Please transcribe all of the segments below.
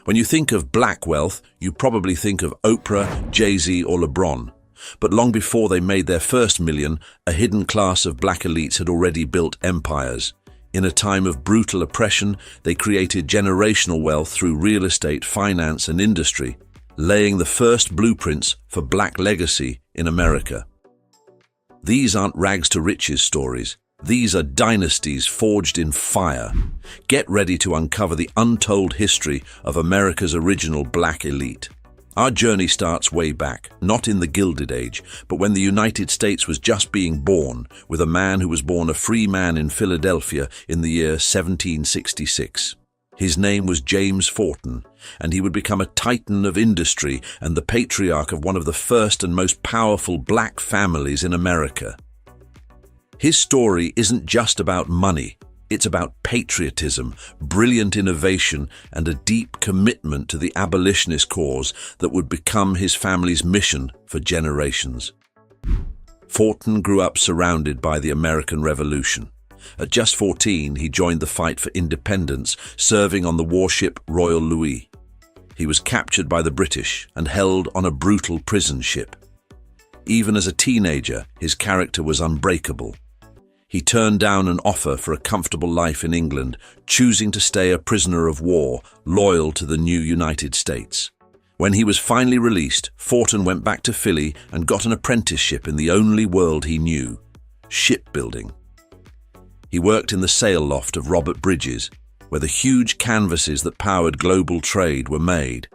When you think of black wealth, you probably think of Oprah, Jay-Z, or LeBron. But long before they made their first million, a hidden class of black elites had already built empires. In a time of brutal oppression, they created generational wealth through real estate, finance, and industry, laying the first blueprints for black legacy in America. These aren't rags to riches stories. These are dynasties forged in fire. Get ready to uncover the untold history of America's original black elite. Our journey starts way back, not in the Gilded Age, but when the United States was just being born, with a man who was born a free man in Philadelphia in the year 1766. His name was James Forten, and he would become a titan of industry and the patriarch of one of the first and most powerful black families in America. His story isn't just about money. It's about patriotism, brilliant innovation, and a deep commitment to the abolitionist cause that would become his family's mission for generations. Forten grew up surrounded by the American Revolution. At just 14, he joined the fight for independence, serving on the warship Royal Louis. He was captured by the British and held on a brutal prison ship. Even as a teenager, his character was unbreakable. He turned down an offer for a comfortable life in England, choosing to stay a prisoner of war, loyal to the new United States. When he was finally released, Forten went back to Philly and got an apprenticeship in the only world he knew, shipbuilding. He worked in the sail loft of Robert Bridges, where the huge canvases that powered global trade were made.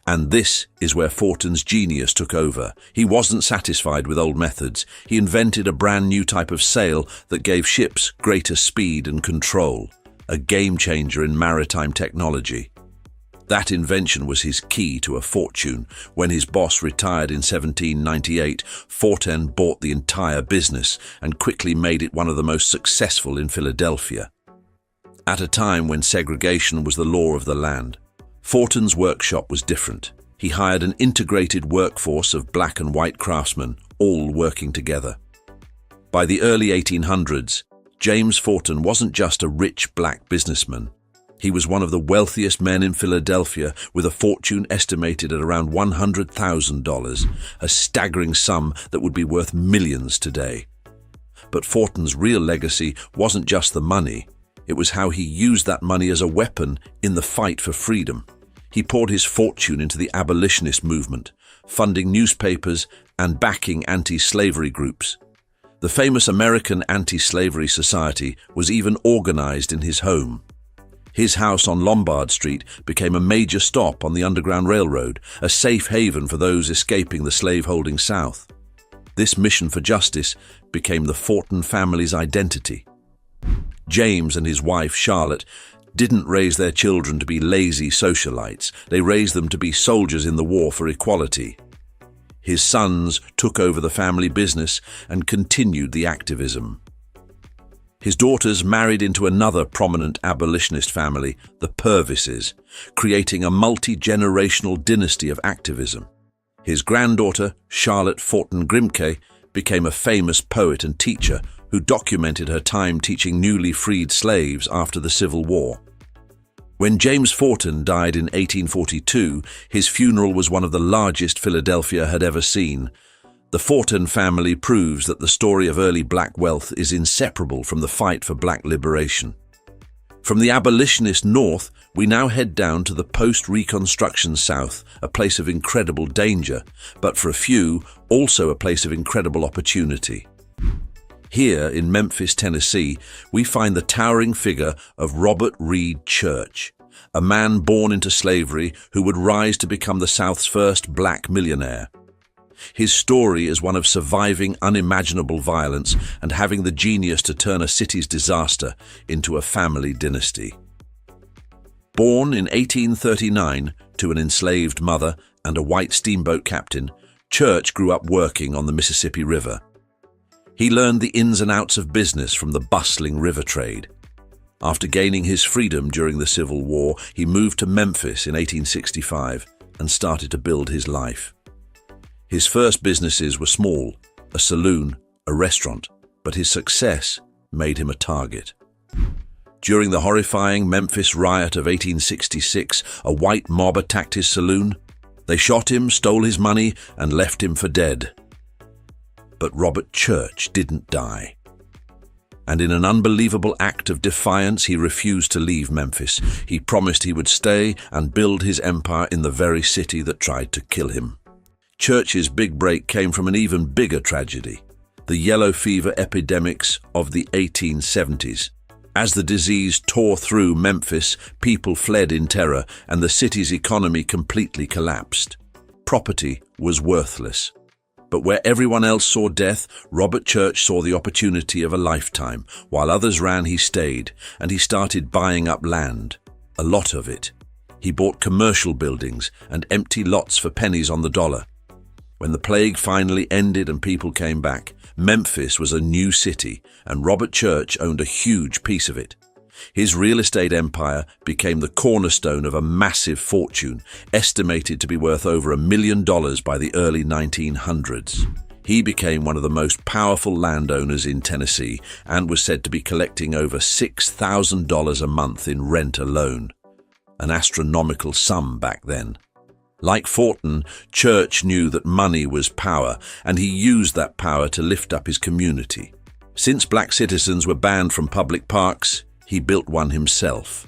And this is where Forten's genius took over. He wasn't satisfied with old methods. He invented a brand new type of sail that gave ships greater speed and control, a game changer in maritime technology. That invention was his key to a fortune. When his boss retired in 1798, Forten bought the entire business and quickly made it one of the most successful in Philadelphia. At a time when segregation was the law of the land, Forten's workshop was different. He hired an integrated workforce of black and white craftsmen, all working together. By the early 1800s, James Forten wasn't just a rich black businessman. He was one of the wealthiest men in Philadelphia, with a fortune estimated at around $100,000, a staggering sum that would be worth millions today. But Forten's real legacy wasn't just the money. It was how he used that money as a weapon in the fight for freedom. He poured his fortune into the abolitionist movement, funding newspapers and backing anti-slavery groups. The famous American Anti-Slavery Society was even organized in his home. His house on Lombard Street became a major stop on the Underground Railroad, a safe haven for those escaping the slave-holding South. This mission for justice became the Forten family's identity. James and his wife, Charlotte, didn't raise their children to be lazy socialites. They raised them to be soldiers in the war for equality. His sons took over the family business and continued the activism. His daughters married into another prominent abolitionist family, the Purvises, creating a multi-generational dynasty of activism. His granddaughter, Charlotte Forten Grimke, became a famous poet and teacher who documented her time teaching newly freed slaves after the Civil War. When James Forten died in 1842, his funeral was one of the largest Philadelphia had ever seen. The Forten family proves that the story of early black wealth is inseparable from the fight for black liberation. From the abolitionist North, we now head down to the post-Reconstruction South, a place of incredible danger, but for a few, also a place of incredible opportunity. Here in Memphis, Tennessee, we find the towering figure of Robert Reed Church, a man born into slavery who would rise to become the South's first black millionaire. His story is one of surviving unimaginable violence and having the genius to turn a city's disaster into a family dynasty. Born in 1839 to an enslaved mother and a white steamboat captain, Church grew up working on the Mississippi River. He learned the ins and outs of business from the bustling river trade. After gaining his freedom during the Civil War, he moved to Memphis in 1865 and started to build his life. His first businesses were small, a saloon, a restaurant, but his success made him a target. During the horrifying Memphis riot of 1866, a white mob attacked his saloon. They shot him, stole his money, and left him for dead. But Robert Church didn't die. And in an unbelievable act of defiance, he refused to leave Memphis. He promised he would stay and build his empire in the very city that tried to kill him. Church's big break came from an even bigger tragedy, the yellow fever epidemics of the 1870s. As the disease tore through Memphis, people fled in terror, and the city's economy completely collapsed. Property was worthless. But where everyone else saw death, Robert Church saw the opportunity of a lifetime. While others ran, he stayed, and he started buying up land. A lot of it. He bought commercial buildings and empty lots for pennies on the dollar. When the plague finally ended and people came back, Memphis was a new city, and Robert Church owned a huge piece of it. His real estate empire became the cornerstone of a massive fortune, estimated to be worth over $1 million by the early 1900s. He became one of the most powerful landowners in Tennessee and was said to be collecting over $6,000 a month in rent alone, an astronomical sum back then. Like Fortin, Church knew that money was power, and he used that power to lift up his community. Since black citizens were banned from public parks, he built one himself.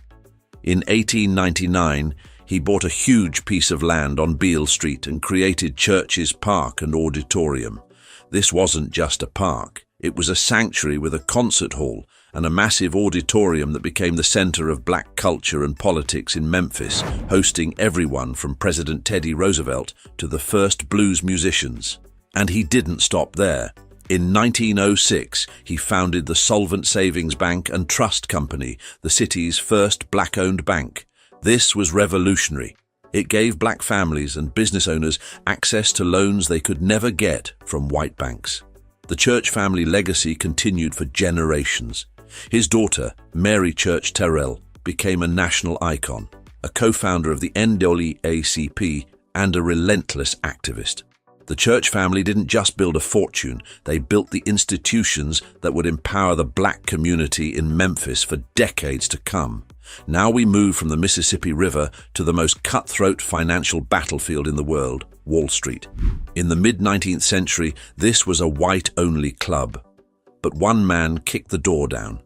In 1899, he bought a huge piece of land on Beale Street and created Church's Park and Auditorium. This wasn't just a park. It was a sanctuary with a concert hall and a massive auditorium that became the center of black culture and politics in Memphis, hosting everyone from President Teddy Roosevelt to the first blues musicians. And he didn't stop there. In 1906, he founded the Solvent Savings Bank and Trust Company, the city's first black-owned bank. This was revolutionary. It gave black families and business owners access to loans they could never get from white banks. The Church family legacy continued for generations. His daughter, Mary Church Terrell, became a national icon, a co-founder of the NAACP and a relentless activist. The Church family didn't just build a fortune, they built the institutions that would empower the black community in Memphis for decades to come. Now we move from the Mississippi River to the most cutthroat financial battlefield in the world, Wall Street. In the mid-19th century, this was a white-only club. But one man kicked the door down.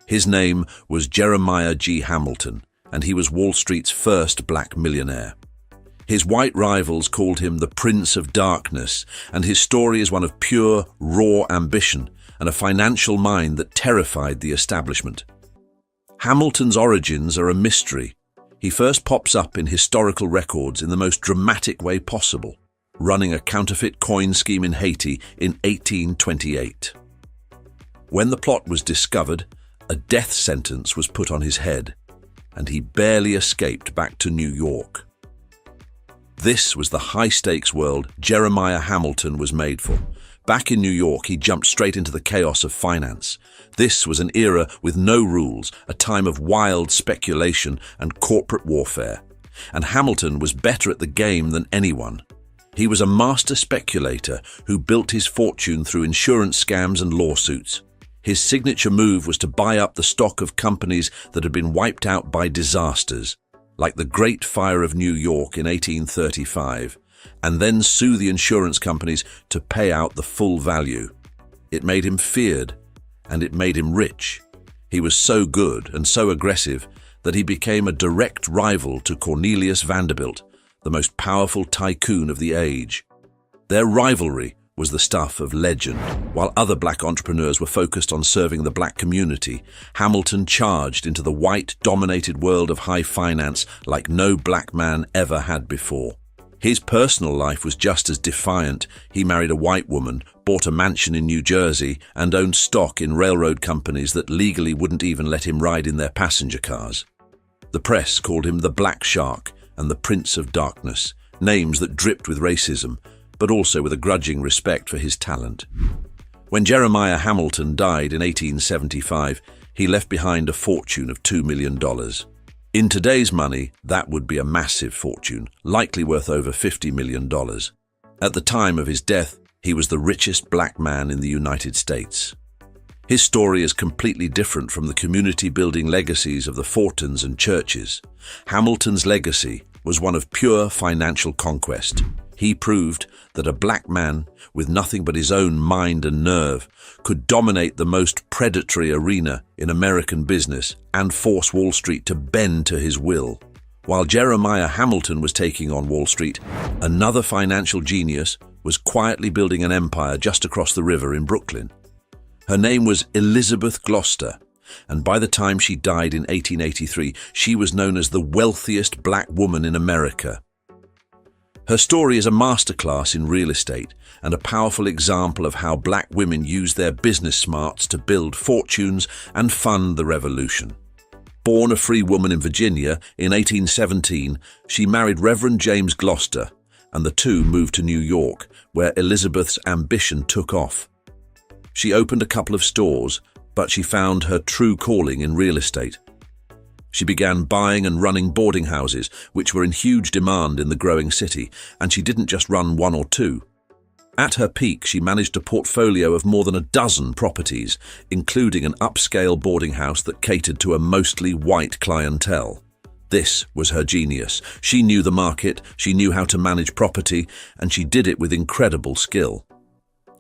His name was Jeremiah G. Hamilton, and he was Wall Street's first black millionaire. His white rivals called him the Prince of Darkness, and his story is one of pure, raw ambition and a financial mind that terrified the establishment. Hamilton's origins are a mystery. He first pops up in historical records in the most dramatic way possible, running a counterfeit coin scheme in Haiti in 1828. When the plot was discovered, a death sentence was put on his head, and he barely escaped back to New York. This was the high-stakes world Jeremiah Hamilton was made for. Back in New York, he jumped straight into the chaos of finance. This was an era with no rules, a time of wild speculation and corporate warfare. And Hamilton was better at the game than anyone. He was a master speculator who built his fortune through insurance scams and lawsuits. His signature move was to buy up the stock of companies that had been wiped out by disasters, like the Great Fire of New York in 1835, and then sue the insurance companies to pay out the full value. It made him feared, and it made him rich. He was so good and so aggressive that he became a direct rival to Cornelius Vanderbilt, the most powerful tycoon of the age. Their rivalry was the stuff of legend. While other black entrepreneurs were focused on serving the black community, Hamilton charged into the white-dominated world of high finance like no black man ever had before. His personal life was just as defiant. He married a white woman, bought a mansion in New Jersey, and owned stock in railroad companies that legally wouldn't even let him ride in their passenger cars. The press called him the Black Shark and the Prince of Darkness, names that dripped with racism, but also with a grudging respect for his talent. When Jeremiah Hamilton died in 1875, he left behind a fortune of $2 million. In today's money, that would be a massive fortune, likely worth over $50 million. At the time of his death, he was the richest black man in the United States. His story is completely different from the community-building legacies of the Fortons and Churches. Hamilton's legacy was one of pure financial conquest. He proved that a black man, with nothing but his own mind and nerve, could dominate the most predatory arena in American business and force Wall Street to bend to his will. While Jeremiah Hamilton was taking on Wall Street, another financial genius was quietly building an empire just across the river in Brooklyn. Her name was Elizabeth Gloster, and by the time she died in 1883, she was known as the wealthiest black woman in America. Her story is a masterclass in real estate and a powerful example of how black women use their business smarts to build fortunes and fund the revolution. Born a free woman in Virginia in 1817, she married Reverend James Gloster, and the two moved to New York, where Elizabeth's ambition took off. She opened a couple of stores, but she found her true calling in real estate. She began buying and running boarding houses, which were in huge demand in the growing city, and she didn't just run one or two. At her peak, she managed a portfolio of more than a dozen properties, including an upscale boarding house that catered to a mostly white clientele. This was her genius. She knew the market, she knew how to manage property, and she did it with incredible skill.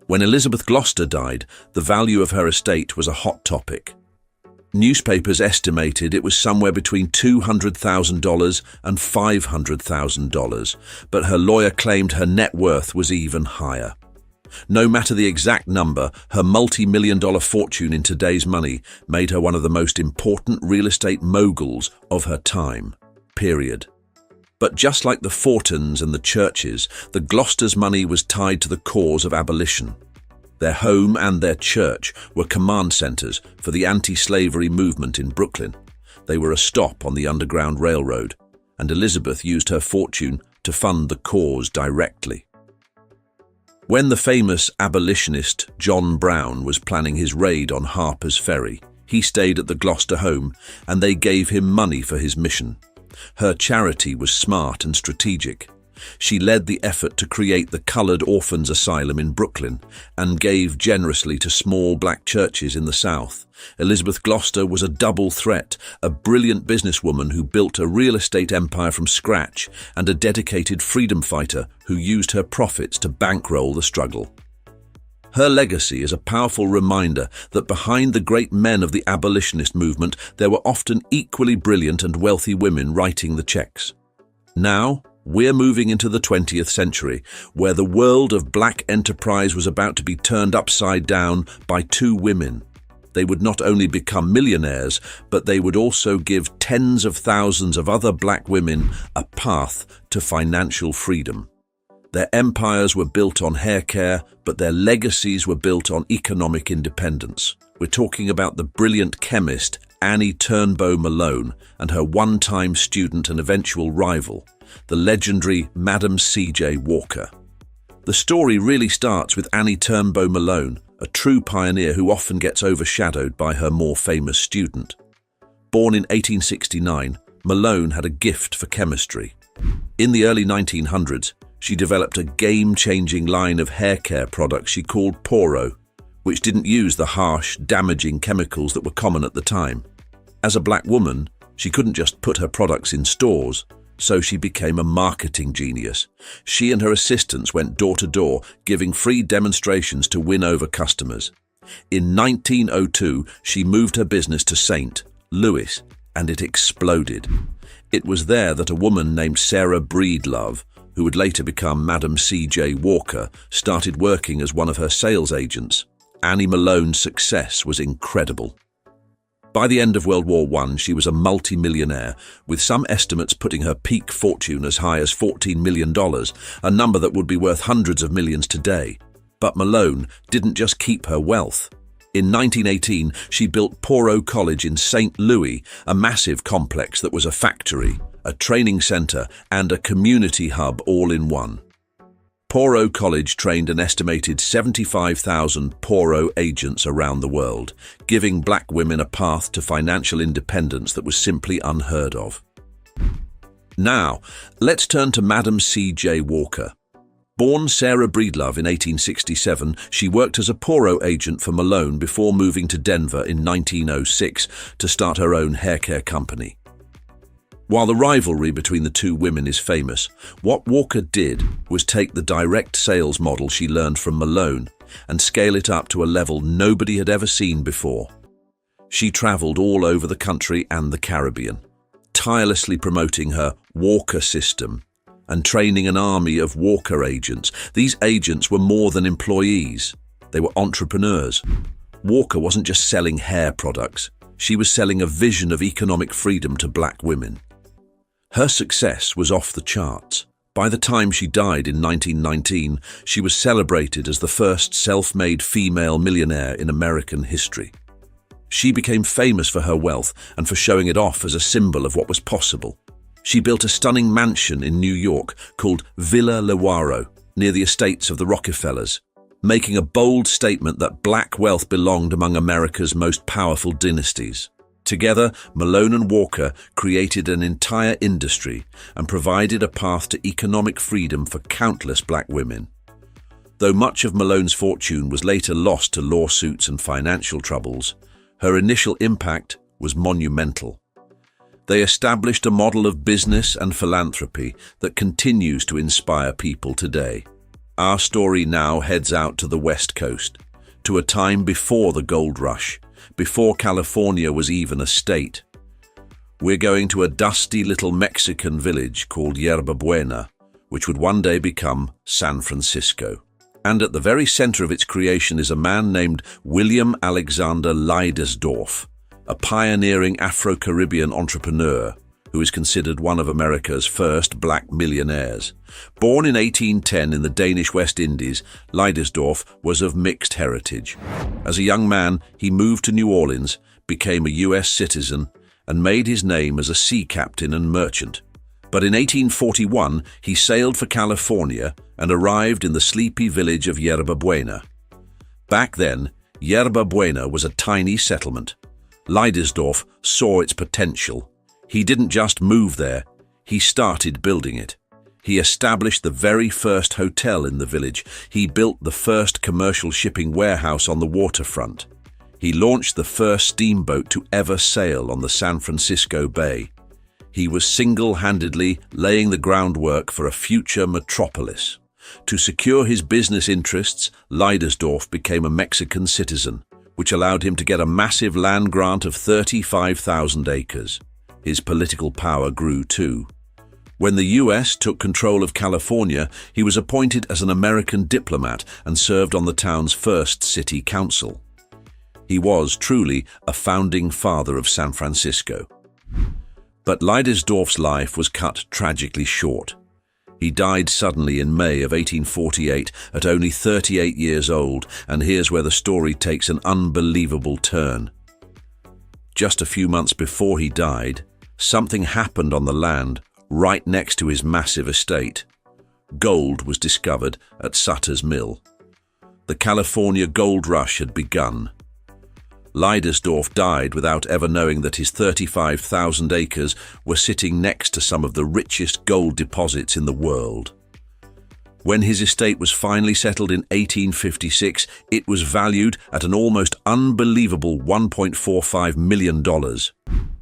When Elizabeth Gloster died, the value of her estate was a hot topic. Newspapers estimated it was somewhere between $200,000 and $500,000, but her lawyer claimed her net worth was even higher. No matter the exact number, her multi-million-dollar fortune in today's money made her one of the most important real estate moguls of her time, period. But just like the Fortons and the Churches, the Glosters' money was tied to the cause of abolition. Their home and their church were command centers for the anti-slavery movement in Brooklyn. They were a stop on the Underground Railroad, and Elizabeth used her fortune to fund the cause directly. When the famous abolitionist John Brown was planning his raid on Harper's Ferry, he stayed at the Gloster home, and they gave him money for his mission. Her charity was smart and strategic. She led the effort to create the Colored Orphans Asylum in Brooklyn and gave generously to small black churches in the South. Elizabeth Gloster was a double threat, a brilliant businesswoman who built a real estate empire from scratch and a dedicated freedom fighter who used her profits to bankroll the struggle. Her legacy is a powerful reminder that behind the great men of the abolitionist movement, there were often equally brilliant and wealthy women writing the checks. Now, we're moving into the 20th century, where the world of black enterprise was about to be turned upside down by two women. They would not only become millionaires, but they would also give tens of thousands of other black women a path to financial freedom. Their empires were built on hair care, but their legacies were built on economic independence. We're talking about the brilliant chemist Annie Turnbow Malone and her one-time student and eventual rival, the legendary Madam C.J. Walker. The story really starts with Annie Turnbow Malone, a true pioneer who often gets overshadowed by her more famous student. Born in 1869, Malone had a gift for chemistry. In the early 1900s, she developed a game-changing line of hair care products she called Poro, which didn't use the harsh, damaging chemicals that were common at the time. As a black woman, she couldn't just put her products in stores, so she became a marketing genius. She and her assistants went door to door, giving free demonstrations to win over customers. In 1902, she moved her business to St. Louis, and it exploded. It was there that a woman named Sarah Breedlove, who would later become Madam C.J. Walker, started working as one of her sales agents. Annie Malone's success was incredible. By the end of World War I, she was a multi-millionaire, with some estimates putting her peak fortune as high as $14 million, a number that would be worth hundreds of millions today. But Malone didn't just keep her wealth. In 1918, she built Poro College in St. Louis, a massive complex that was a factory, a training center, and a community hub all in one. Poro College trained an estimated 75,000 Poro agents around the world, giving black women a path to financial independence that was simply unheard of. Now, let's turn to Madam C.J. Walker. Born Sarah Breedlove in 1867, she worked as a poro agent for Malone before moving to Denver in 1906 to start her own haircare company. While the rivalry between the two women is famous, what Walker did was take the direct sales model she learned from Malone and scale it up to a level nobody had ever seen before. She traveled all over the country and the Caribbean, tirelessly promoting her Walker system and training an army of Walker agents. These agents were more than employees. They were entrepreneurs. Walker wasn't just selling hair products. She was selling a vision of economic freedom to black women. Her success was off the charts. By the time she died in 1919, she was celebrated as the first self-made female millionaire in American history. She became famous for her wealth and for showing it off as a symbol of what was possible. She built a stunning mansion in New York called Villa Lewaro, near the estates of the Rockefellers, making a bold statement that black wealth belonged among America's most powerful dynasties. Together, Malone and Walker created an entire industry and provided a path to economic freedom for countless black women. Though much of Malone's fortune was later lost to lawsuits and financial troubles, her initial impact was monumental. They established a model of business and philanthropy that continues to inspire people today. Our story now heads out to the West Coast, to a time before the gold rush, before California was even a state. We're going to a dusty little Mexican village called Yerba Buena, which would one day become San Francisco. And at the very center of its creation is a man named William Alexander Leidesdorff, a pioneering Afro-Caribbean entrepreneur who is considered one of America's first black millionaires. Born in 1810 in the Danish West Indies, Leidesdorff was of mixed heritage. As a young man, he moved to New Orleans, became a U.S. citizen, and made his name as a sea captain and merchant. But in 1841, he sailed for California and arrived in the sleepy village of Yerba Buena. Back then, Yerba Buena was a tiny settlement. Leidesdorff saw its potential. He didn't just move there, he started building it. He established the very first hotel in the village. He built the first commercial shipping warehouse on the waterfront. He launched the first steamboat to ever sail on the San Francisco Bay. He was single-handedly laying the groundwork for a future metropolis. To secure his business interests, Leidesdorff became a Mexican citizen, which allowed him to get a massive land grant of 35,000 acres. His political power grew too. When the U.S. took control of California, he was appointed as an American diplomat and served on the town's first city council. He was truly a founding father of San Francisco. But Leidesdorff's life was cut tragically short. He died suddenly in May of 1848 at only 38 years old, and here's where the story takes an unbelievable turn. Just a few months before he died, something happened on the land right next to his massive estate. Gold was discovered at Sutter's Mill. The California gold rush had begun. Leidesdorff died without ever knowing that his 35,000 acres were sitting next to some of the richest gold deposits in the world. When his estate was finally settled in 1856, it was valued at an almost unbelievable $1.45 million.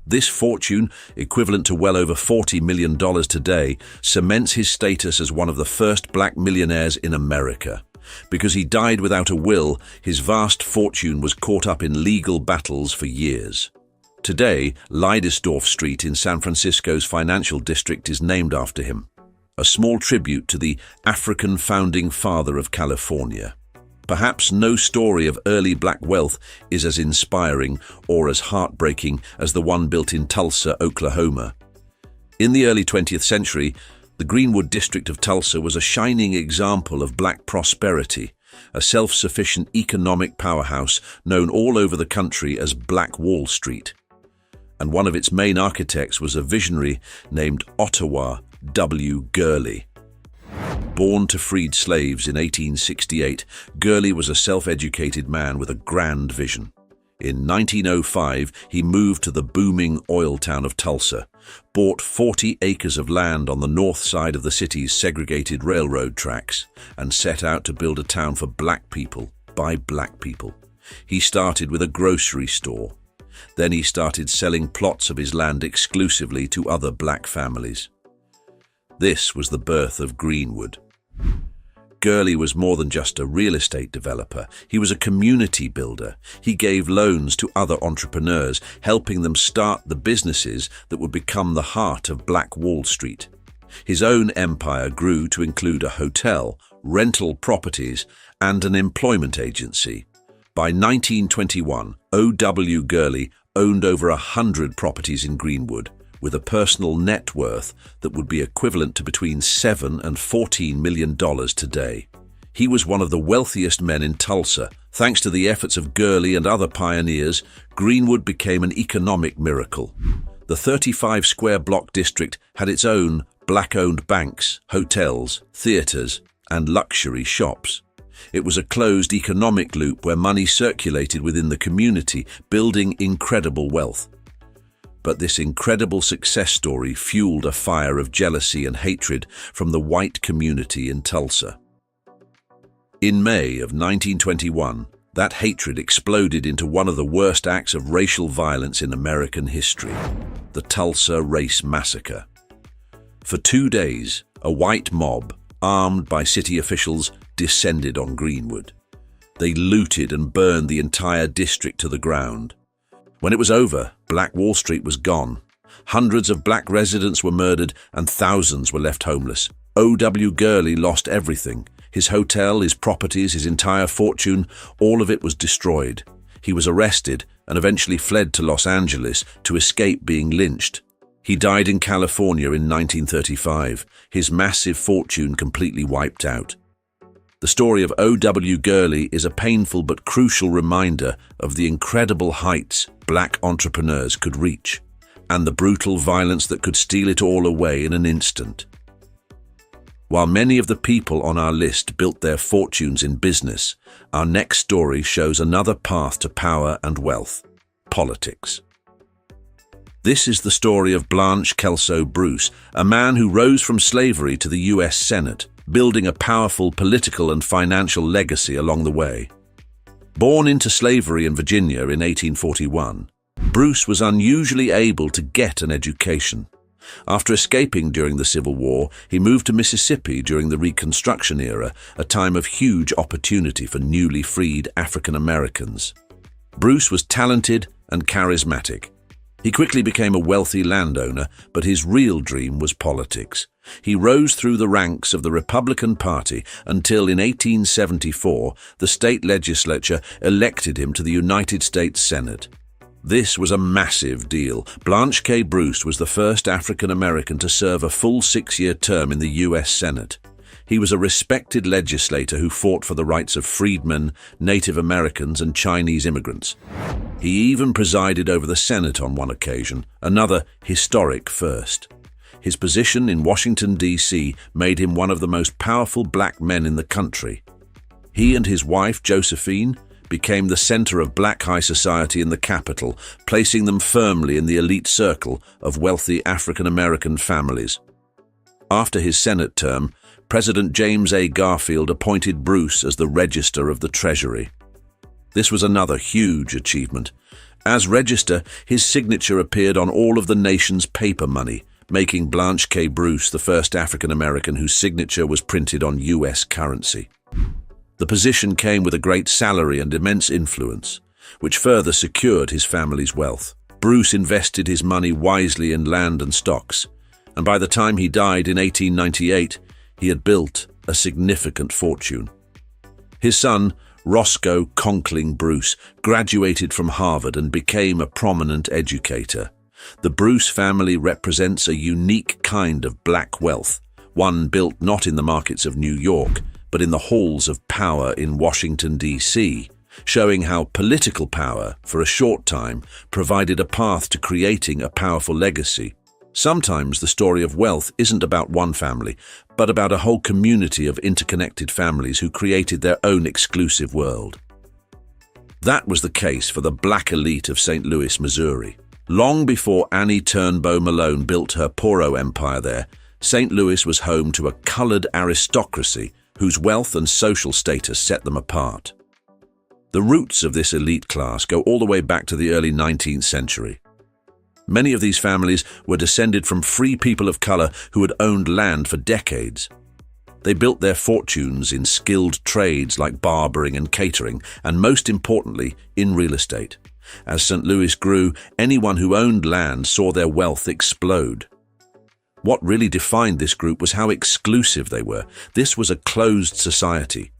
This fortune, equivalent to well over $40 million today, cements his status as one of the first black millionaires in America. Because he died without a will, his vast fortune was caught up in legal battles for years. Today, Leidesdorff Street in San Francisco's financial district is named after him, a small tribute to the African founding father of California. Perhaps no story of early black wealth is as inspiring or as heartbreaking as the one built in Tulsa, Oklahoma. In the early 20th century, the Greenwood district of Tulsa was a shining example of black prosperity, a self-sufficient economic powerhouse known all over the country as Black Wall Street. And one of its main architects was a visionary named Ottawa W. Gurley. Born to freed slaves in 1868, Gurley was a self-educated man with a grand vision. In 1905, he moved to the booming oil town of Tulsa, bought 40 acres of land on the north side of the city's segregated railroad tracks, and set out to build a town for black people by black people. He started with a grocery store. Then he started selling plots of his land exclusively to other black families. This was the birth of Greenwood. Gurley was more than just a real estate developer. He was a community builder. He gave loans to other entrepreneurs, helping them start the businesses that would become the heart of Black Wall Street. His own empire grew to include a hotel, rental properties, and an employment agency. By 1921, O.W. Gurley owned over 100 properties in Greenwood, with a personal net worth that would be equivalent to between $7 and $14 million today. He was one of the wealthiest men in Tulsa. Thanks to the efforts of Gurley and other pioneers, Greenwood became an economic miracle. The 35-square block district had its own black-owned banks, hotels, theaters, and luxury shops. It was a closed economic loop where money circulated within the community, building incredible wealth. But this incredible success story fueled a fire of jealousy and hatred from the white community in Tulsa. In May of 1921, that hatred exploded into one of the worst acts of racial violence in American history, the Tulsa Race Massacre. For 2 days, a white mob, armed by city officials, descended on Greenwood. They looted and burned the entire district to the ground. When it was over, Black Wall Street was gone. Hundreds of black residents were murdered and thousands were left homeless. O.W. Gurley lost everything. His hotel, his properties, his entire fortune, all of it was destroyed. He was arrested and eventually fled to Los Angeles to escape being lynched. He died in California in 1935, his massive fortune completely wiped out. The story of O.W. Gurley is a painful but crucial reminder of the incredible heights black entrepreneurs could reach, and the brutal violence that could steal it all away in an instant. While many of the people on our list built their fortunes in business, our next story shows another path to power and wealth: politics. This is the story of Blanche Kelso Bruce, a man who rose from slavery to the U.S. Senate, building a powerful political and financial legacy along the way. Born into slavery in Virginia in 1841, Bruce was unusually able to get an education. After escaping during the Civil War, he moved to Mississippi during the Reconstruction era, a time of huge opportunity for newly freed African Americans. Bruce was talented and charismatic. He quickly became a wealthy landowner, but his real dream was politics. He rose through the ranks of the Republican Party until in 1874 the state legislature elected him to the United States Senate. This was a massive deal. Blanche K. Bruce was the first African American to serve a full 6-year term in the U.S. Senate. He was a respected legislator who fought for the rights of freedmen, Native Americans, and Chinese immigrants. He even presided over the Senate on one occasion, another historic first. His position in Washington, D.C. made him one of the most powerful black men in the country. He and his wife, Josephine, became the center of black high society in the capital, placing them firmly in the elite circle of wealthy African American families. After his Senate term, President James A. Garfield appointed Bruce as the Register of the Treasury. This was another huge achievement. As Register, his signature appeared on all of the nation's paper money, making Blanche K. Bruce the first African American whose signature was printed on U.S. currency. The position came with a great salary and immense influence, which further secured his family's wealth. Bruce invested his money wisely in land and stocks, and by the time he died in 1898, he had built a significant fortune. His son, Roscoe Conkling Bruce, graduated from Harvard and became a prominent educator. The Bruce family represents a unique kind of black wealth, one built not in the markets of New York, but in the halls of power in Washington, D.C., showing how political power, for a short time, provided a path to creating a powerful legacy. Sometimes the story of wealth isn't about one family, but about a whole community of interconnected families who created their own exclusive world. That was the case for the black elite of St. Louis, Missouri. Long before Annie Turnbow Malone built her Poro empire there, St. Louis was home to a colored aristocracy whose wealth and social status set them apart. The roots of this elite class go all the way back to the early 19th century. Many of these families were descended from free people of color who had owned land for decades. They built their fortunes in skilled trades like barbering and catering, and most importantly, in real estate. As St. Louis grew, anyone who owned land saw their wealth explode. What really defined this group was how exclusive they were. This was a closed society.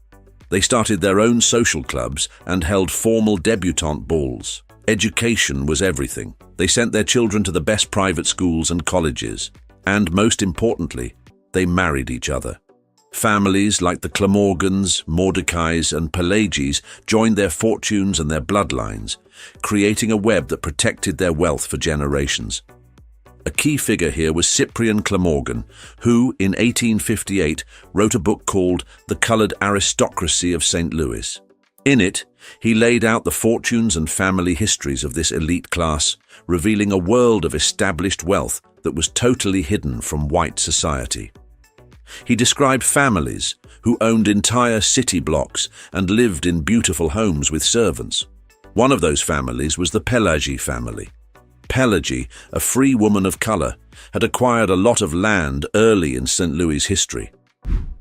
They started their own social clubs and held formal debutante balls. Education was everything. They sent their children to the best private schools and colleges. And most importantly, they married each other. Families like the Clamorgans, Mordecais, and Pelagies joined their fortunes and their bloodlines, creating a web that protected their wealth for generations. A key figure here was Cyprian Clamorgan, who, in 1858, wrote a book called The Colored Aristocracy of St. Louis. In it, he laid out the fortunes and family histories of this elite class, revealing a world of established wealth that was totally hidden from white society. He described families who owned entire city blocks and lived in beautiful homes with servants. One of those families was the Pelagi family. Pelagi, a free woman of color, had acquired a lot of land early in St. Louis' history.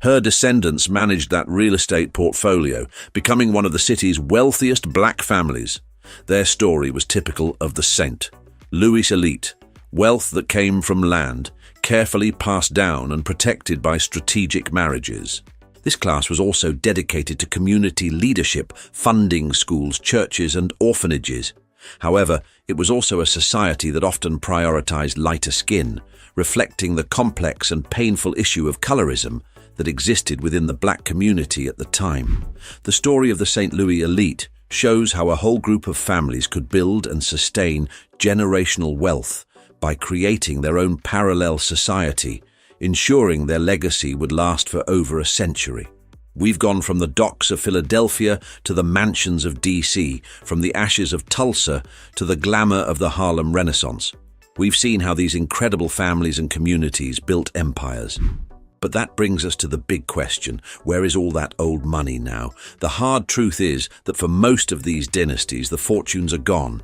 Her descendants managed that real estate portfolio, becoming one of the city's wealthiest black families. Their story was typical of the St. Louis elite, wealth that came from land, carefully passed down and protected by strategic marriages. This class was also dedicated to community leadership, funding schools, churches, and orphanages. However, it was also a society that often prioritized lighter skin, reflecting the complex and painful issue of colorism that existed within the black community at the time. The story of the St. Louis elite shows how a whole group of families could build and sustain generational wealth by creating their own parallel society, ensuring their legacy would last for over a century. We've gone from the docks of Philadelphia to the mansions of DC, from the ashes of Tulsa to the glamour of the Harlem Renaissance. We've seen how these incredible families and communities built empires. But that brings us to the big question: where is all that old money now? The hard truth is that for most of these dynasties, the fortunes are gone.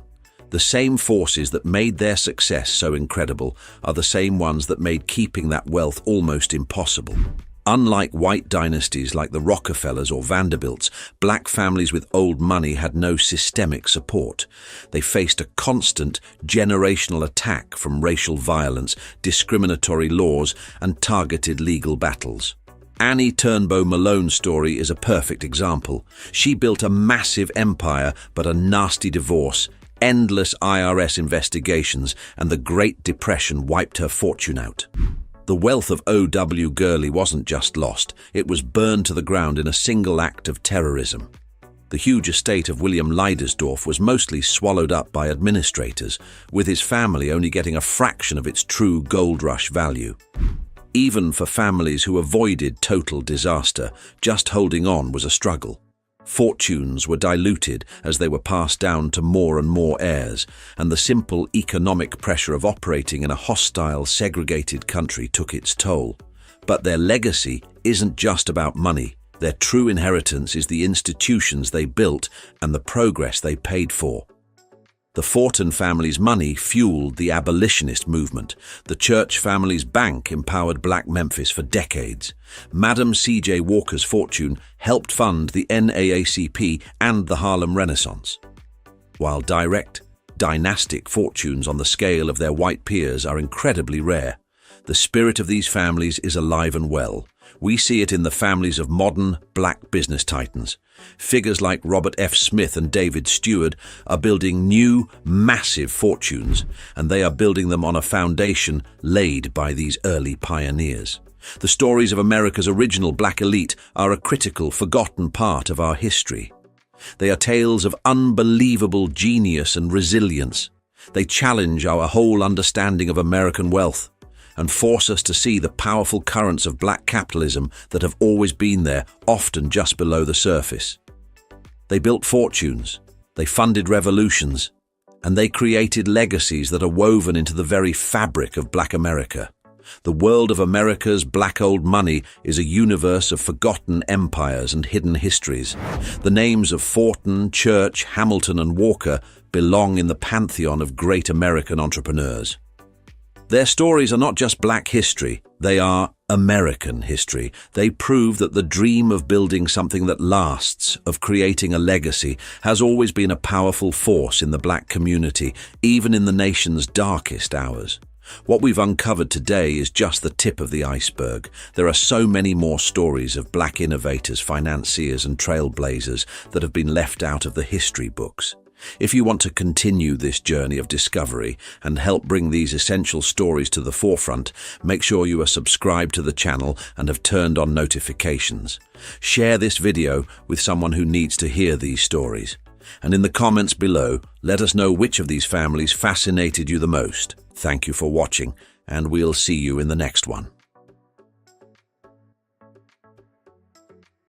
The same forces that made their success so incredible are the same ones that made keeping that wealth almost impossible. Unlike white dynasties like the Rockefellers or Vanderbilts, black families with old money had no systemic support. They faced a constant generational attack from racial violence, discriminatory laws, and targeted legal battles. Annie Turnbow Malone's story is a perfect example. She built a massive empire, but a nasty divorce, endless IRS investigations, and the Great Depression wiped her fortune out. The wealth of O.W. Gurley wasn't just lost, it was burned to the ground in a single act of terrorism. The huge estate of William Leidersdorf was mostly swallowed up by administrators, with his family only getting a fraction of its true gold rush value. Even for families who avoided total disaster, just holding on was a struggle. Fortunes were diluted as they were passed down to more and more heirs, and the simple economic pressure of operating in a hostile, segregated country took its toll. But their legacy isn't just about money. Their true inheritance is the institutions they built and the progress they paid for. The Fortin family's money fueled the abolitionist movement. The Church family's bank empowered Black Memphis for decades. Madam C.J. Walker's fortune helped fund the NAACP and the Harlem Renaissance. While direct, dynastic fortunes on the scale of their white peers are incredibly rare, the spirit of these families is alive and well. We see it in the families of modern black business titans. Figures like Robert F. Smith and David Stewart are building new, massive fortunes, and they are building them on a foundation laid by these early pioneers. The stories of America's original black elite are a critical, forgotten part of our history. They are tales of unbelievable genius and resilience. They challenge our whole understanding of American wealth and force us to see the powerful currents of black capitalism that have always been there, often just below the surface. They built fortunes, they funded revolutions, and they created legacies that are woven into the very fabric of Black America. The world of America's black old money is a universe of forgotten empires and hidden histories. The names of Fortin, Church, Hamilton, and Walker belong in the pantheon of great American entrepreneurs. Their stories are not just black history, they are American history. They prove that the dream of building something that lasts, of creating a legacy, has always been a powerful force in the black community, even in the nation's darkest hours. What we've uncovered today is just the tip of the iceberg. There are so many more stories of black innovators, financiers, and trailblazers that have been left out of the history books. If you want to continue this journey of discovery and help bring these essential stories to the forefront, make sure you are subscribed to the channel and have turned on notifications. Share this video with someone who needs to hear these stories. And in the comments below, let us know which of these families fascinated you the most. Thank you for watching, and we'll see you in the next one.